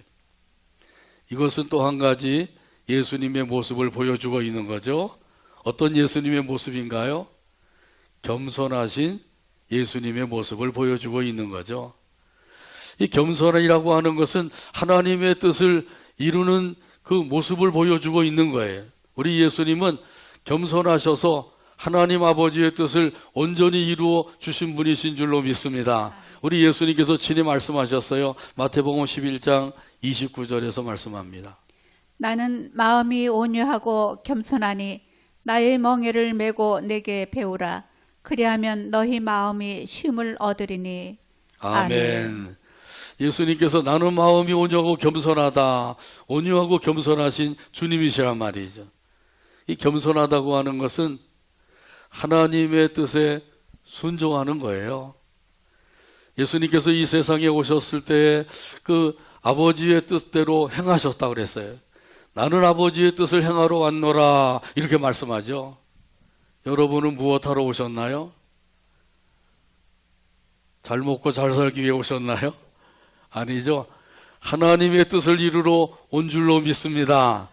Speaker 1: 이것은 또 한 가지 예수님의 모습을 보여주고 있는 거죠. 어떤 예수님의 모습인가요? 겸손하신 예수님의 모습을 보여주고 있는 거죠. 이 겸손이라고 하는 것은 하나님의 뜻을 이루는 그 모습을 보여주고 있는 거예요. 우리 예수님은 겸손하셔서 하나님 아버지의 뜻을 온전히 이루어 주신 분이신 줄로 믿습니다. 우리 예수님께서 친히 말씀하셨어요. 마태복음 11장 29절에서 말씀합니다.
Speaker 4: 나는 마음이 온유하고 겸손하니 나의 멍에를 메고 내게 배우라. 그리하면 너희 마음이 쉼을 얻으리니.
Speaker 1: 아멘. 예수님께서 나는 마음이 온유하고 겸손하다. 온유하고 겸손하신 주님이시란 말이죠. 이 겸손하다고 하는 것은 하나님의 뜻에 순종하는 거예요. 예수님께서 이 세상에 오셨을 때 그 아버지의 뜻대로 행하셨다고 그랬어요. 나는 아버지의 뜻을 행하러 왔노라 이렇게 말씀하죠. 여러분은 무엇하러 오셨나요? 잘 먹고 잘 살기 위해 오셨나요? 아니죠. 하나님의 뜻을 이루러 온 줄로 믿습니다.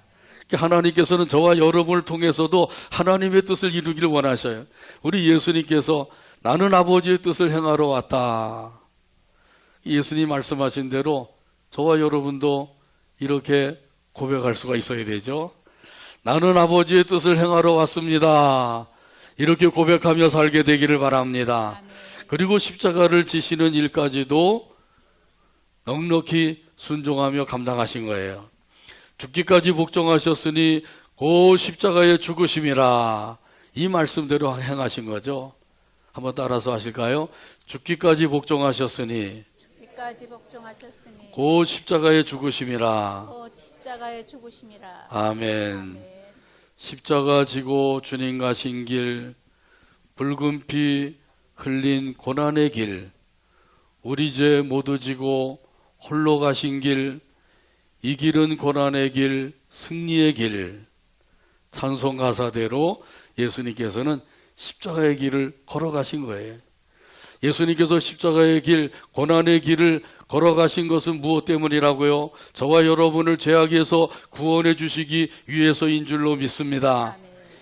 Speaker 1: 하나님께서는 저와 여러분을 통해서도 하나님의 뜻을 이루기를 원하셔요. 우리 예수님께서 나는 아버지의 뜻을 행하러 왔다. 예수님 말씀하신 대로 저와 여러분도 이렇게 고백할 수가 있어야 되죠. 나는 아버지의 뜻을 행하러 왔습니다. 이렇게 고백하며 살게 되기를 바랍니다. 그리고 십자가를 지시는 일까지도 넉넉히 순종하며 감당하신 거예요. 죽기까지 복종하셨으니 그 십자가의 죽으심이라 이 말씀대로 행하신 거죠. 한번 따라서 하실까요? 죽기까지 복종하셨으니
Speaker 4: 죽기까지 복종하셨으니
Speaker 1: 그 십자가의 죽으심이라.
Speaker 4: 그 십자가의 죽으심이라.
Speaker 1: 아멘.
Speaker 4: 아멘.
Speaker 1: 십자가 지고 주님 가신 길, 붉은 피 흘린 고난의 길, 우리 죄 모두 지고 홀로 가신 길, 이 길은 고난의 길, 승리의 길. 찬송 가사대로 예수님께서는 십자가의 길을 걸어가신 거예요. 예수님께서 십자가의 길, 고난의 길을 걸어가신 것은 무엇 때문이라고요? 저와 여러분을 죄악에서 구원해 주시기 위해서인 줄로 믿습니다.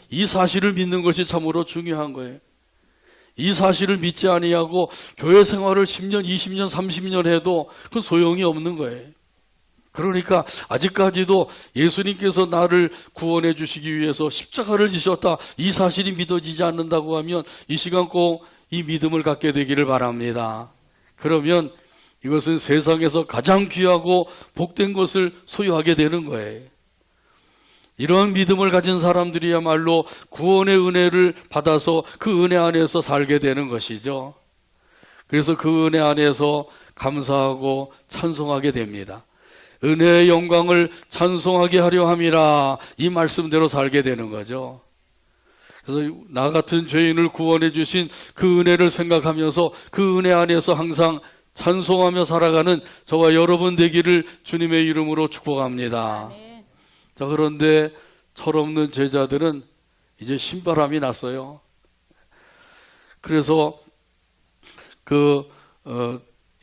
Speaker 1: 이 사실을 믿는 것이 참으로 중요한 거예요. 이 사실을 믿지 아니하고 교회 생활을 10년, 20년, 30년 해도 그 소용이 없는 거예요. 그러니까 아직까지도 예수님께서 나를 구원해 주시기 위해서 십자가를 지셨다, 이 사실이 믿어지지 않는다고 하면 이 시간 꼭 이 믿음을 갖게 되기를 바랍니다. 그러면 이것은 세상에서 가장 귀하고 복된 것을 소유하게 되는 거예요. 이런 믿음을 가진 사람들이야말로 구원의 은혜를 받아서 그 은혜 안에서 살게 되는 것이죠. 그래서 그 은혜 안에서 감사하고 찬송하게 됩니다. 은혜의 영광을 찬송하게 하려 함이라, 이 말씀대로 살게 되는 거죠. 그래서 나 같은 죄인을 구원해 주신 그 은혜를 생각하면서 그 은혜 안에서 항상 찬송하며 살아가는 저와 여러분 되기를 주님의 이름으로 축복합니다. 자, 그런데 철없는 제자들은 이제 신바람이 났어요. 그래서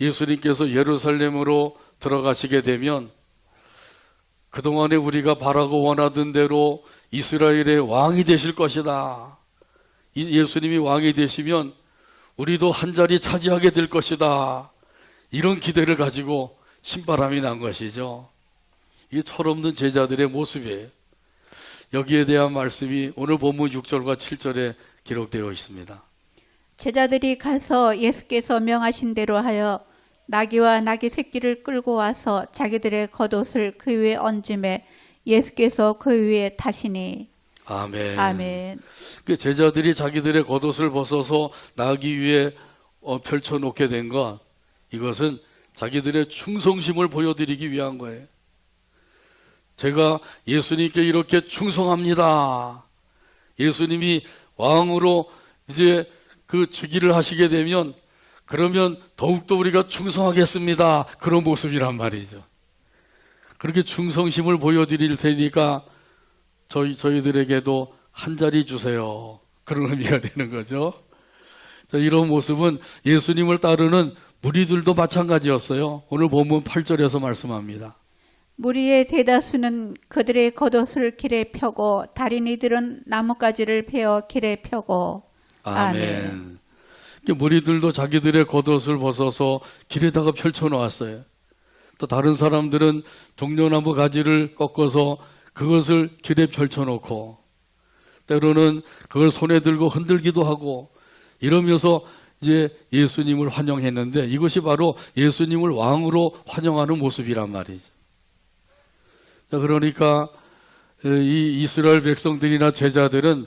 Speaker 1: 예수님께서 예루살렘으로 들어가시게 되면 그동안에 우리가 바라고 원하던 대로 이스라엘의 왕이 되실 것이다. 예수님이 왕이 되시면 우리도 한 자리 차지하게 될 것이다. 이런 기대를 가지고 신바람이 난 것이죠. 이 철없는 제자들의 모습이에요. 여기에 대한 말씀이 오늘 본문 6절과 7절에 기록되어 있습니다.
Speaker 4: 제자들이 가서 예수께서 명하신 대로 하여 나귀와 나귀 새끼를 끌고 와서 자기들의 겉옷을 그 위에 얹음에 예수께서 그 위에 타시니.
Speaker 1: 아멘.
Speaker 4: 아멘.
Speaker 1: 그 제자들이 자기들의 겉옷을 벗어서 나귀 위에 펼쳐놓게 된 것, 이것은 자기들의 충성심을 보여드리기 위한 거예요. 제가 예수님께 이렇게 충성합니다. 예수님이 왕으로 이제 그 즉위를 하시게 되면 그러면 더욱더 우리가 충성하겠습니다. 그런 모습이란 말이죠. 그렇게 충성심을 보여드릴 테니까 저희들에게도 한 자리 주세요. 그런 의미가 되는 거죠. 자, 이런 모습은 예수님을 따르는 무리들도 마찬가지였어요. 오늘 본문 8절에서 말씀합니다.
Speaker 4: 무리의 대다수는 그들의 겉옷을 길에 펴고 다리니들은 나뭇가지를 베어 길에 펴고.
Speaker 1: 아멘. 무리들도 자기들의 겉옷을 벗어서 길에다가 펼쳐놓았어요. 또 다른 사람들은 종려나무 가지를 꺾어서 그것을 길에 펼쳐놓고 때로는 그걸 손에 들고 흔들기도 하고 이러면서 이제 예수님을 환영했는데 이것이 바로 예수님을 왕으로 환영하는 모습이란 말이죠. 자, 그러니까 이 이스라엘 백성들이나 제자들은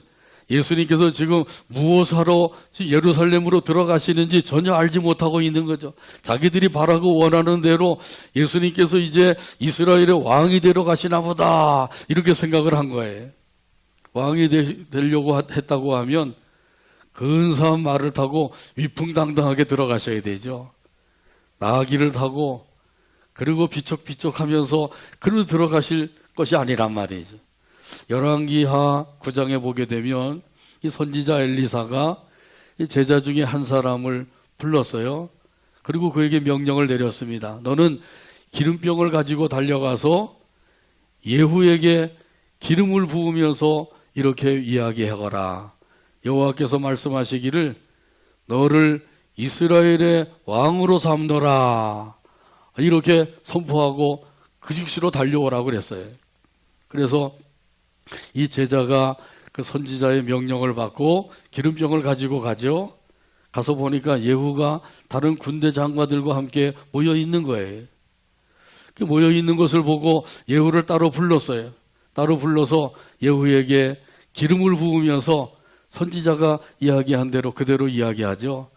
Speaker 1: 예수님께서 지금 무엇하러 예루살렘으로 들어가시는지 전혀 알지 못하고 있는 거죠. 자기들이 바라고 원하는 대로 예수님께서 이제 이스라엘의 왕이 되러 가시나 보다 이렇게 생각을 한 거예요. 왕이 되려고 했다고 하면 근사한 말을 타고 위풍당당하게 들어가셔야 되죠. 나귀를 타고 그리고 비쩍비쩍하면서 그리고 들어가실 것이 아니란 말이죠. 열왕기하 9장에 보게 되면 이 선지자 엘리사가 이 제자 중에 한 사람을 불렀어요. 그리고 그에게 명령을 내렸습니다. 너는 기름병을 가지고 달려가서 예후에게 기름을 부으면서 이렇게 이야기하거라. 여호와께서 말씀하시기를 너를 이스라엘의 왕으로 삼노라. 이렇게 선포하고 그 즉시로 달려오라고 그랬어요. 그래서 이 제자가 그 선지자의 명령을 받고 기름병을 가지고 가죠. 가서 보니까 예후가 다른 군대 장관들과 함께 모여 있는 거예요. 모여 있는 것을 보고 예후를 따로 불렀어요. 따로 불러서 예후에게 기름을 부으면서 선지자가 이야기한 대로 그대로 이야기하죠.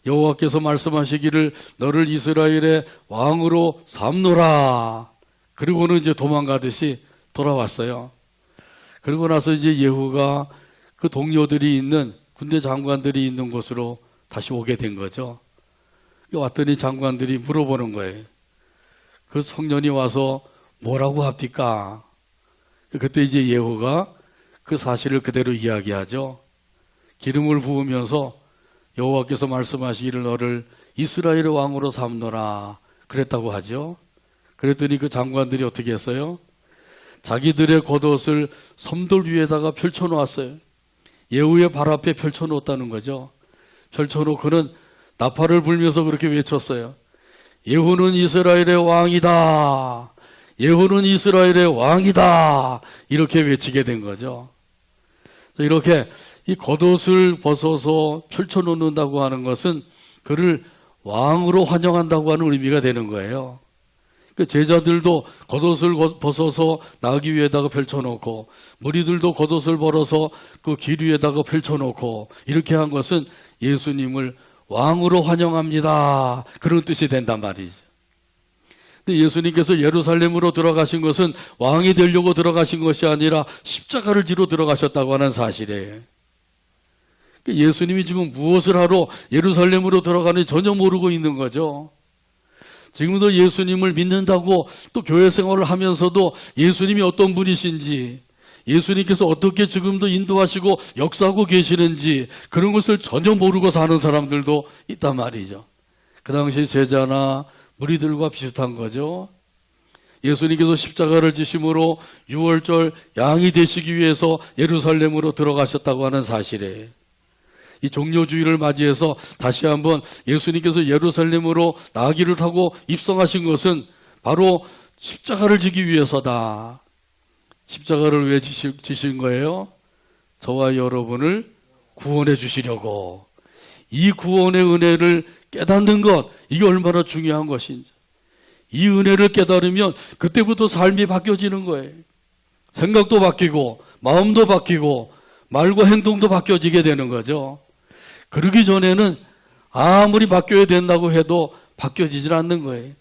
Speaker 1: 여호와께서 말씀하시기를 너를 이스라엘의 왕으로 삼노라. 그리고는 이제 도망가듯이 돌아왔어요. 그러고 나서 이제 예후가 그 동료들이 있는 군대 장관들이 있는 곳으로 다시 오게 된 거죠. 왔더니 장관들이 물어보는 거예요. 그 청년이 와서 뭐라고 합니까? 그때 이제 예후가 그 사실을 그대로 이야기하죠. 기름을 부으면서 여호와께서 말씀하시기를 너를 이스라엘의 왕으로 삼노라 그랬다고 하죠. 그랬더니 그 장관들이 어떻게 했어요? 자기들의 겉옷을 섬돌 위에다가 펼쳐놓았어요. 예후의 발 앞에 펼쳐놓았다는 거죠. 펼쳐놓고는 나팔을 불면서 그렇게 외쳤어요. 예후는 이스라엘의 왕이다. 예후는 이스라엘의 왕이다. 이렇게 외치게 된 거죠. 이렇게 이 겉옷을 벗어서 펼쳐놓는다고 하는 것은 그를 왕으로 환영한다고 하는 의미가 되는 거예요. 그 제자들도 겉옷을 벗어서 나귀 위에다가 펼쳐놓고 무리들도 겉옷을 벌어서 그 길 위에다가 펼쳐놓고 이렇게 한 것은 예수님을 왕으로 환영합니다. 그런 뜻이 된단 말이죠. 근데 예수님께서 예루살렘으로 들어가신 것은 왕이 되려고 들어가신 것이 아니라 십자가를 지러 들어가셨다고 하는 사실이에요. 예수님이 지금 무엇을 하러 예루살렘으로 들어가는지 전혀 모르고 있는 거죠. 지금도 예수님을 믿는다고 또 교회 생활을 하면서도 예수님이 어떤 분이신지, 예수님께서 어떻게 지금도 인도하시고 역사하고 계시는지 그런 것을 전혀 모르고 사는 사람들도 있단 말이죠. 그 당시 제자나 무리들과 비슷한 거죠. 예수님께서 십자가를 지심으로 6월절 양이 되시기 위해서 예루살렘으로 들어가셨다고 하는 사실이에요. 이 종료주의를 맞이해서 다시 한번 예수님께서 예루살렘으로 나귀를 타고 입성하신 것은 바로 십자가를 지기 위해서다. 십자가를 왜 지신 거예요? 저와 여러분을 구원해 주시려고. 이 구원의 은혜를 깨닫는 것, 이게 얼마나 중요한 것인지. 이 은혜를 깨달으면 그때부터 삶이 바뀌어지는 거예요. 생각도 바뀌고 마음도 바뀌고 말과 행동도 바뀌어지게 되는 거죠. 그러기 전에는 아무리 바뀌어야 된다고 해도 바뀌어지질 않는 거예요.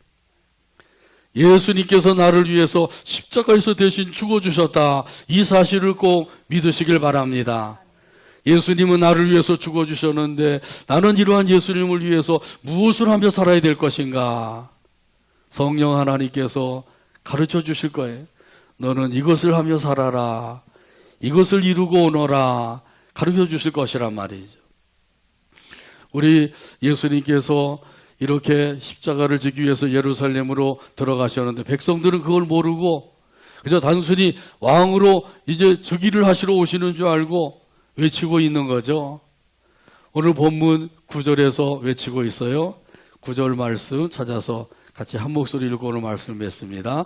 Speaker 1: 예수님께서 나를 위해서 십자가에서 대신 죽어주셨다. 이 사실을 꼭 믿으시길 바랍니다. 예수님은 나를 위해서 죽어주셨는데 나는 이러한 예수님을 위해서 무엇을 하며 살아야 될 것인가? 성령 하나님께서 가르쳐 주실 거예요. 너는 이것을 하며 살아라. 이것을 이루고 오너라. 가르쳐 주실 것이란 말이죠. 우리 예수님께서 이렇게 십자가를 지기 위해서 예루살렘으로 들어가셨는데 백성들은 그걸 모르고 그저 단순히 왕으로 이제 즉위를 하시러 오시는 줄 알고 외치고 있는 거죠. 오늘 본문 9절에서 외치고 있어요. 9절 말씀 찾아서 같이 한 목소리 읽고 오늘 말씀을 맺습니다.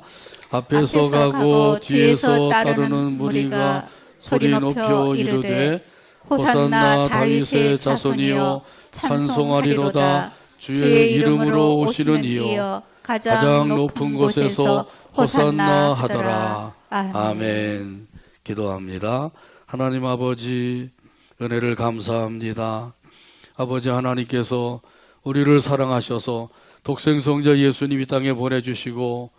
Speaker 1: 앞에서 가고 뒤에서 따르는 무리가 소리 높여 이르되 호산나 다윗의 자손이여 찬송하리로다. 주의 이름으로 오시는 이여 가장 높은 곳에서 호산나 하더라. 아멘. 기도합니다. 하나님 아버지 은혜를 감사합니다. 아버지 하나님께서 우리를 사랑하셔서 독생성자 예수님 이 땅에 보내주시고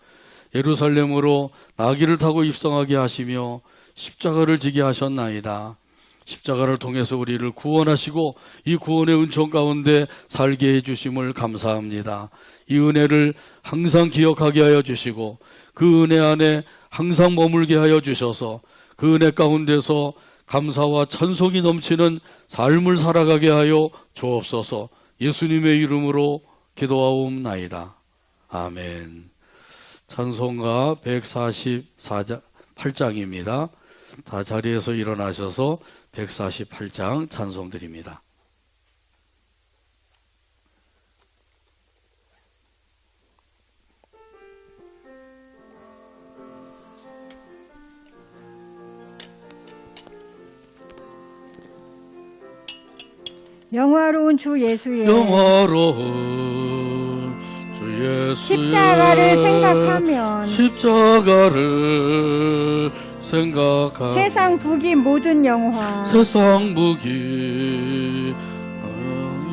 Speaker 1: 예루살렘으로 나귀를 타고 입성하게 하시며 십자가를 지게 하셨나이다. 십자가를 통해서 우리를 구원하시고 이 구원의 은총 가운데 살게 해주심을 감사합니다. 이 은혜를 항상 기억하게 하여 주시고 그 은혜 안에 항상 머물게 하여 주셔서 그 은혜 가운데서 감사와 찬송이 넘치는 삶을 살아가게 하여 주옵소서. 예수님의 이름으로 기도하옵나이다. 아멘. 찬송가 148장입니다. 다 자리에서 일어나셔서 148장 찬송 드립니다.
Speaker 2: 영화로운 주 예수의
Speaker 1: 영화로운 주 예수의
Speaker 2: 십자가를 생각하면
Speaker 1: 십자가를 생각하면
Speaker 2: 세상 북이 모든 영화
Speaker 1: 세상 북이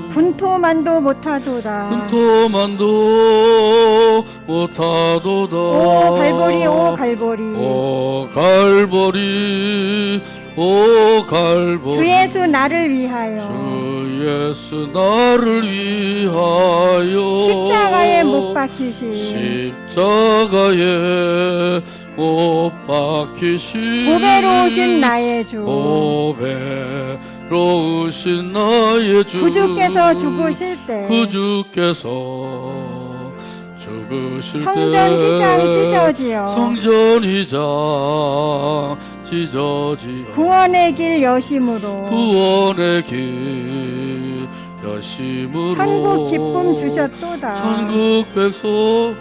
Speaker 2: 분토만도 못하도다.
Speaker 1: 분토만도 못하도다.
Speaker 2: 오 갈보리 오 갈보리
Speaker 1: 오 갈보리 오 갈보리
Speaker 2: 주 예수 나를 위하여
Speaker 1: 주 예수 나를 위하여
Speaker 2: 십자가에 못 박히신
Speaker 1: 십자가에 못 박히신
Speaker 2: 보배로우신 나의 주
Speaker 1: 보배로우신 나의 주
Speaker 2: 구주께서 죽으실 때
Speaker 1: 구주께서 죽으실
Speaker 2: 성전 휘장
Speaker 1: 때
Speaker 2: 찢어지어
Speaker 1: 성전 휘장 찢어지어
Speaker 2: 구원의 길 여심으로
Speaker 1: 구원의 길 여심으로
Speaker 2: 천국 기쁨 주셨도다.
Speaker 1: 천국 백성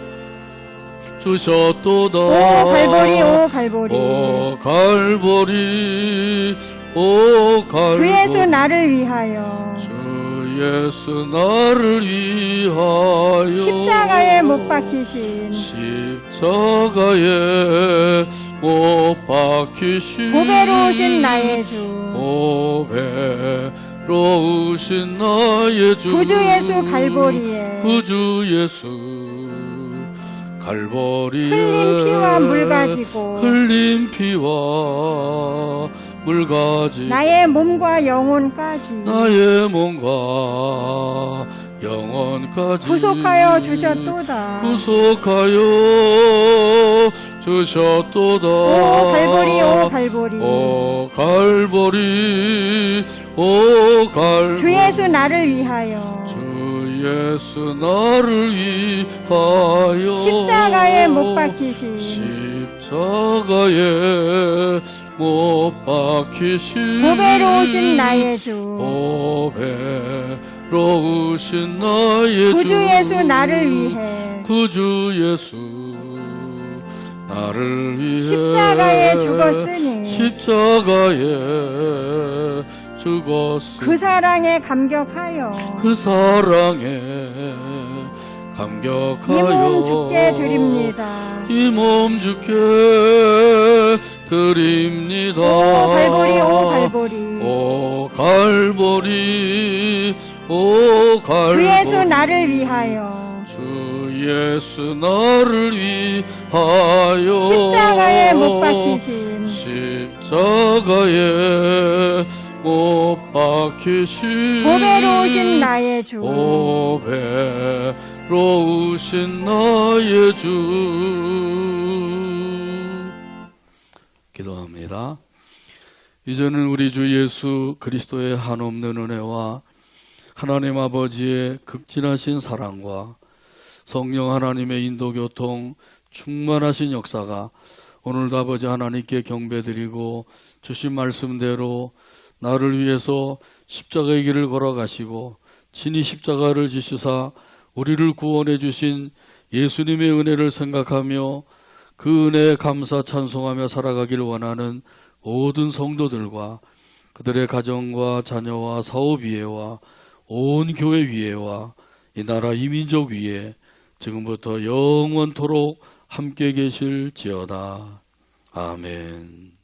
Speaker 1: 주셨도다.
Speaker 2: 오 갈보리 오 갈보리
Speaker 1: 오 갈보리 오 갈보리
Speaker 2: 주 예수 나를 위하여
Speaker 1: 주 예수 나를 위하여
Speaker 2: 십자가에 못 박히신
Speaker 1: 십자가에 못 박히신
Speaker 2: 보배로우신 나의 주
Speaker 1: 보배로우신 나의 주
Speaker 2: 구주 예수 갈보리에
Speaker 1: 구주 예수 갈보리에
Speaker 2: 흘린 피와 물 가지고
Speaker 1: 흘린 피와 물 가지고
Speaker 2: 나의 몸과 영혼까지
Speaker 1: 나의 몸과 영혼까지
Speaker 2: 구속하여 주셨도다.
Speaker 1: 구속하여 주셨도다.
Speaker 2: 오 갈보리 오 갈보리
Speaker 1: 오 갈보리 오 갈보리
Speaker 2: 주 예수 나를 위하여
Speaker 1: 주 예수 나를 위하여
Speaker 2: 십자가에 못 박히신
Speaker 1: 십자가에 못 박히신
Speaker 2: 보배로우신 나의 주
Speaker 1: 보배로우신 나의
Speaker 2: 구주
Speaker 1: 주
Speaker 2: 예수 나를 위해
Speaker 1: 구주 예수 나를 위해
Speaker 2: 십자가에 죽었으니
Speaker 1: 십자가에 죽었으니
Speaker 2: 그 사랑에 감격하여
Speaker 1: 그 사랑에 감격하여
Speaker 2: 이 몸 주께 드립니다.
Speaker 1: 이 몸 주께 드립니다.
Speaker 2: 오 갈보리 오 갈보리
Speaker 1: 오 갈보리 오 갈보리
Speaker 2: 주 예수 나를 위하여
Speaker 1: 주 예수 나를 위하여
Speaker 2: 십자가에 못 박히신
Speaker 1: 십자가에 못 박히신
Speaker 2: 보배로우신 나의 주
Speaker 1: 보배로우신 나의 주 기도합니다. 이제는 우리 주 예수 그리스도의 한없는 은혜와 하나님 아버지의 극진하신 사랑과 성령 하나님의 인도교통 충만하신 역사가 오늘도 아버지 하나님께 경배드리고 주신 말씀대로 나를 위해서 십자가의 길을 걸어가시고 친히 십자가를 지시사 우리를 구원해 주신 예수님의 은혜를 생각하며 그 은혜에 감사 찬송하며 살아가길 원하는 모든 성도들과 그들의 가정과 자녀와 사업 위에와 온 교회 위에와 이 나라 이민족 위에 지금부터 영원토록 함께 계실지어다. 아멘.